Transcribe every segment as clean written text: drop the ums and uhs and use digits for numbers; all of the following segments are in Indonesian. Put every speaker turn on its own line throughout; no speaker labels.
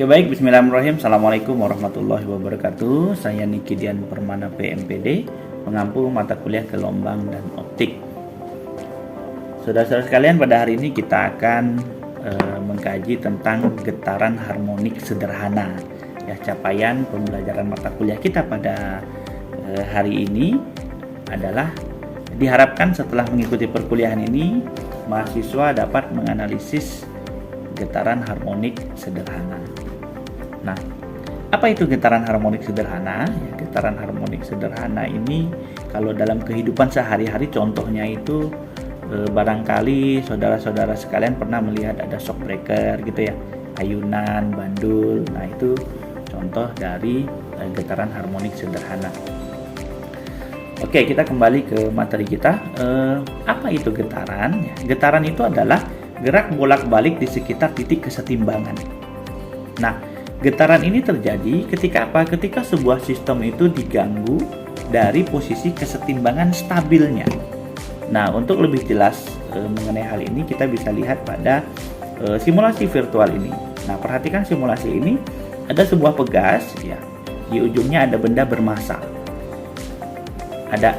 Oke baik, bismillahirrahmanirrahim. Assalamualaikum warahmatullahi wabarakatuh. Saya Niki Dian Permana PMPD, pengampu mata kuliah gelombang dan optik. Saudara-saudara sekalian, pada hari ini kita akan mengkaji tentang getaran harmonik sederhana. Ya, capaian pembelajaran mata kuliah kita pada hari ini adalah diharapkan setelah mengikuti perkuliahan ini, mahasiswa dapat menganalisis getaran harmonik sederhana. Nah, apa itu getaran harmonik sederhana? Ya, getaran harmonik sederhana ini kalau dalam kehidupan sehari-hari contohnya itu barangkali saudara-saudara sekalian pernah melihat ada shock breaker gitu ya, ayunan, bandul. Nah, itu contoh dari getaran harmonik sederhana. Oke, kita kembali ke materi kita. Apa itu getaran? Ya, getaran itu adalah gerak bolak-balik di sekitar titik kesetimbangan. Nah, getaran ini terjadi ketika apa? Ketika sebuah sistem itu diganggu dari posisi kesetimbangan stabilnya. Nah, untuk lebih jelas mengenai hal ini, kita bisa lihat pada simulasi virtual ini. Nah, perhatikan simulasi ini, ada sebuah pegas, ya, di ujungnya ada benda bermassa. Ada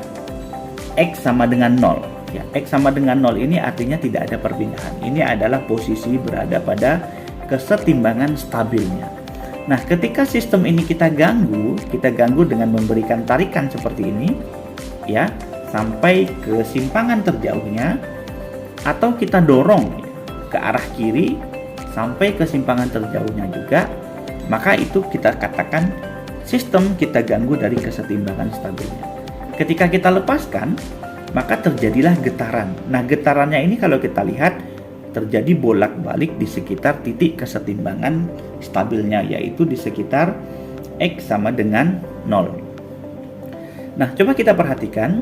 X sama dengan 0. Ya, X sama dengan 0 ini artinya tidak ada perpindahan. Ini adalah posisi berada pada kesetimbangan stabilnya. Nah, ketika sistem ini kita ganggu dengan memberikan tarikan seperti ini, ya, sampai ke simpangan terjauhnya, atau kita dorong ya, ke arah kiri sampai ke simpangan terjauhnya juga, maka itu kita katakan sistem kita ganggu dari kesetimbangan stabilnya. Ketika kita lepaskan, maka terjadilah getaran. Nah, getarannya ini kalau kita lihat terjadi bolak-balik di sekitar titik kesetimbangan stabilnya, yaitu di sekitar X sama dengan 0. Nah, coba kita perhatikan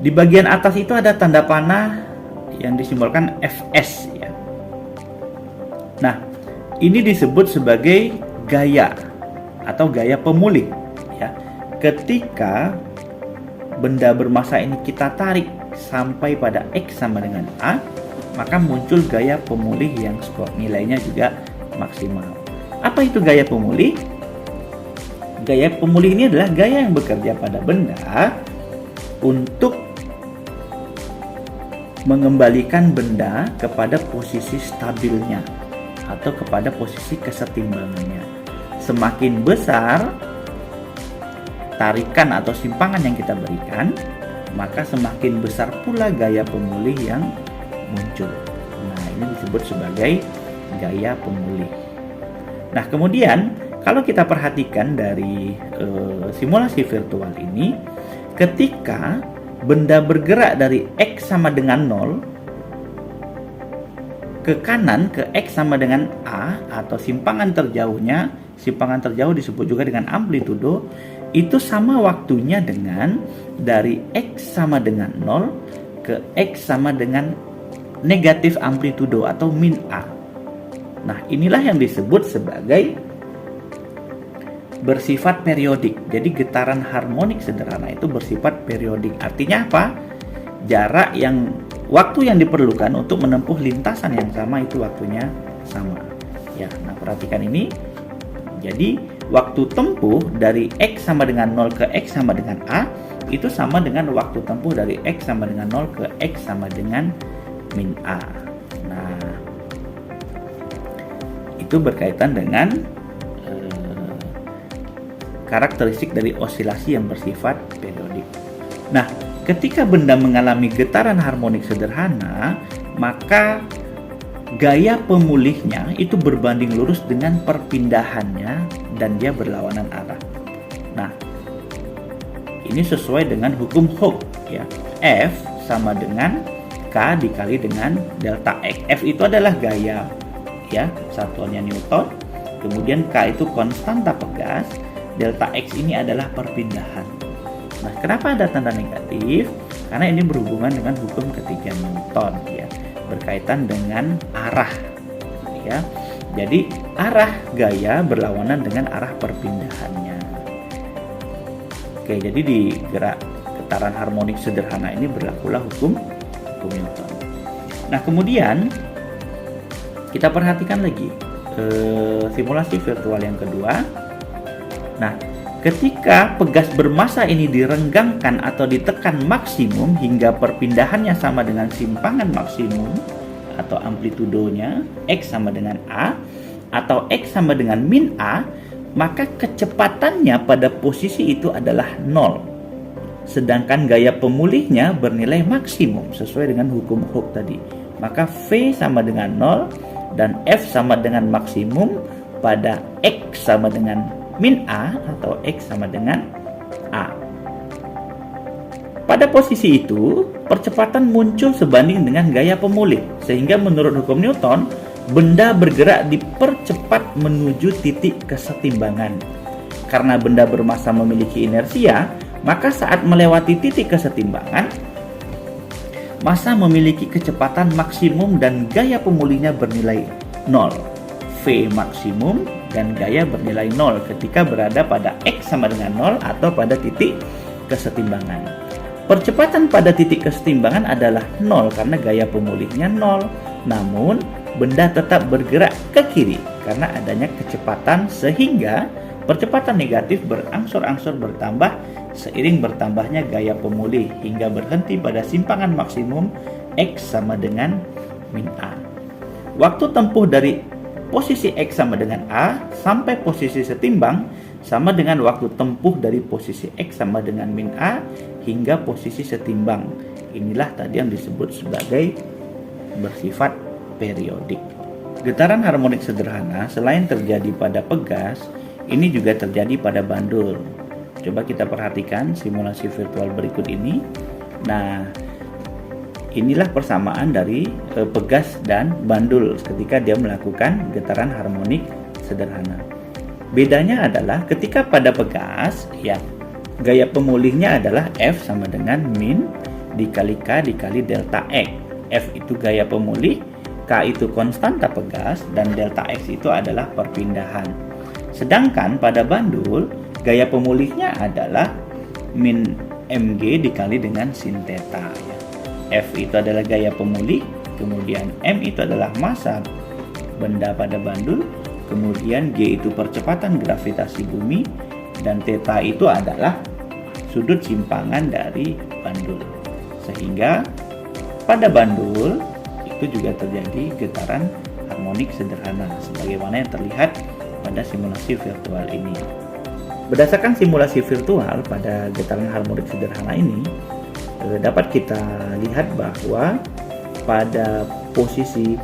di bagian atas itu ada tanda panah yang disimbolkan Fs ya. Nah, ini disebut sebagai gaya atau gaya pemulih ya. Ketika benda bermassa ini kita tarik sampai pada X sama dengan A, maka muncul gaya pemulih yang nilainya juga maksimal. Apa itu gaya pemulih? Gaya pemulih ini adalah gaya yang bekerja pada benda untuk mengembalikan benda kepada posisi stabilnya atau kepada posisi kesetimbangannya. Semakin besar tarikan atau simpangan yang kita berikan, maka semakin besar pula gaya pemulih yang muncul. Nah, ini disebut sebagai gaya pemulih. Nah, kemudian kalau kita perhatikan dari simulasi virtual ini, ketika benda bergerak dari X sama dengan 0 ke kanan ke X sama dengan A atau simpangan terjauhnya, simpangan terjauh disebut juga dengan amplitudo, itu sama waktunya dengan dari X sama dengan 0 ke X sama dengan negatif amplitudo atau min A. Nah, inilah yang disebut sebagai bersifat periodik. Jadi getaran harmonik sederhana itu bersifat periodik. Artinya apa? Jarak waktu yang diperlukan untuk menempuh lintasan yang sama itu waktunya sama. Ya, nah perhatikan ini. Jadi waktu tempuh dari X sama dengan 0 ke X sama dengan A itu sama dengan waktu tempuh dari X sama dengan 0 ke X sama dengan min A. Nah, itu berkaitan dengan karakteristik dari osilasi yang bersifat periodik. Nah, ketika benda mengalami getaran harmonik sederhana, maka gaya pemulihnya itu berbanding lurus dengan perpindahannya dan dia berlawanan arah. Nah, ini sesuai dengan hukum Hooke ya. F sama dengan K dikali dengan delta X. F itu adalah gaya ya, satuannya Newton. Kemudian K itu konstanta pegas, delta X ini adalah perpindahan. Nah, kenapa ada tanda negatif? Karena ini berhubungan dengan hukum ketiga Newton ya, berkaitan dengan arah ya. Jadi arah gaya berlawanan dengan arah perpindahannya. Oke, jadi di getaran harmonik sederhana ini berlakulah hukum Newton. Nah, kemudian kita perhatikan lagi simulasi virtual yang kedua. Nah, ketika pegas bermassa ini direnggangkan atau ditekan maksimum hingga perpindahannya sama dengan simpangan maksimum atau amplitudonya X sama dengan A atau X sama dengan min A, maka kecepatannya pada posisi itu adalah 0. Sedangkan gaya pemulihnya bernilai maksimum sesuai dengan hukum Hooke tadi. Maka V sama dengan 0 dan F sama dengan maksimum pada X sama dengan min A atau X sama dengan A. Pada posisi itu, percepatan muncul sebanding dengan gaya pemulih. Sehingga menurut hukum Newton, benda bergerak dipercepat menuju titik kesetimbangan. Karena benda bermassa memiliki inersia, maka saat melewati titik kesetimbangan, massa memiliki kecepatan maksimum dan gaya pemulihnya bernilai 0. V maksimum dan gaya bernilai 0 ketika berada pada X sama dengan 0 atau pada titik kesetimbangan. Percepatan pada titik kesetimbangan adalah 0 karena gaya pemulihnya 0. Namun, benda tetap bergerak ke kiri karena adanya kecepatan, sehingga percepatan negatif berangsur-angsur bertambah seiring bertambahnya gaya pemulih hingga berhenti pada simpangan maksimum X sama dengan min A. Waktu tempuh dari posisi X sama dengan A sampai posisi setimbang sama dengan waktu tempuh dari posisi X sama dengan min A hingga posisi setimbang. Inilah tadi yang disebut sebagai bersifat periodik. Getaran harmonik sederhana selain terjadi pada pegas, ini juga terjadi pada bandul. Coba kita perhatikan simulasi virtual berikut ini. Nah, inilah persamaan dari pegas dan bandul ketika dia melakukan getaran harmonik sederhana. Bedanya adalah ketika pada pegas, ya, gaya pemulihnya adalah F sama dengan min dikali K dikali delta X. F itu gaya pemulih, K itu konstanta pegas, dan delta X itu adalah perpindahan. Sedangkan pada bandul, gaya pemulihnya adalah min mg dikali dengan sin theta. Ya. F itu adalah gaya pemulih, kemudian m itu adalah massa benda pada bandul, kemudian g itu percepatan gravitasi bumi, dan theta itu adalah sudut simpangan dari bandul. Sehingga pada bandul itu juga terjadi getaran harmonik sederhana sebagaimana yang terlihat pada simulasi virtual ini. Berdasarkan simulasi virtual pada getaran harmonik sederhana ini, dapat kita lihat bahwa pada posisi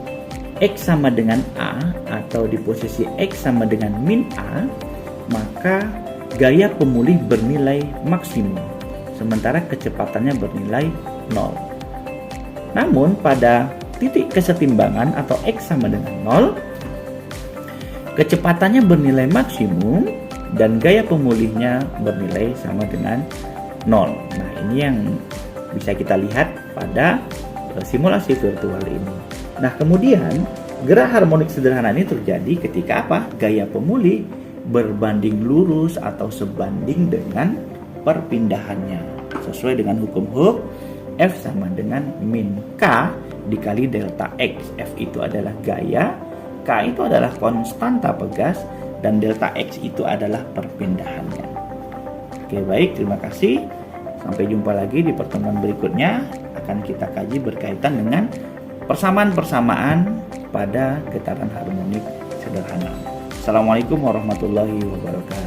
X sama dengan A atau di posisi X sama dengan min A, maka gaya pemulih bernilai maksimum, sementara kecepatannya bernilai 0. Namun pada titik kesetimbangan atau X sama dengan 0, kecepatannya bernilai maksimum dan gaya pemulihnya bernilai sama dengan 0. Nah, ini yang bisa kita lihat pada simulasi virtual ini. Nah, kemudian gerak harmonik sederhana ini terjadi ketika apa? Gaya pemulih berbanding lurus atau sebanding dengan perpindahannya. Sesuai dengan hukum Hooke, F sama dengan min K dikali delta X. F itu adalah gaya, K itu adalah konstanta pegas, dan delta X itu adalah perpindahannya. Oke, baik, terima kasih. Sampai jumpa lagi di pertemuan berikutnya. Akan kita kaji berkaitan dengan persamaan-persamaan pada getaran harmonik sederhana. Assalamualaikum warahmatullahi wabarakatuh.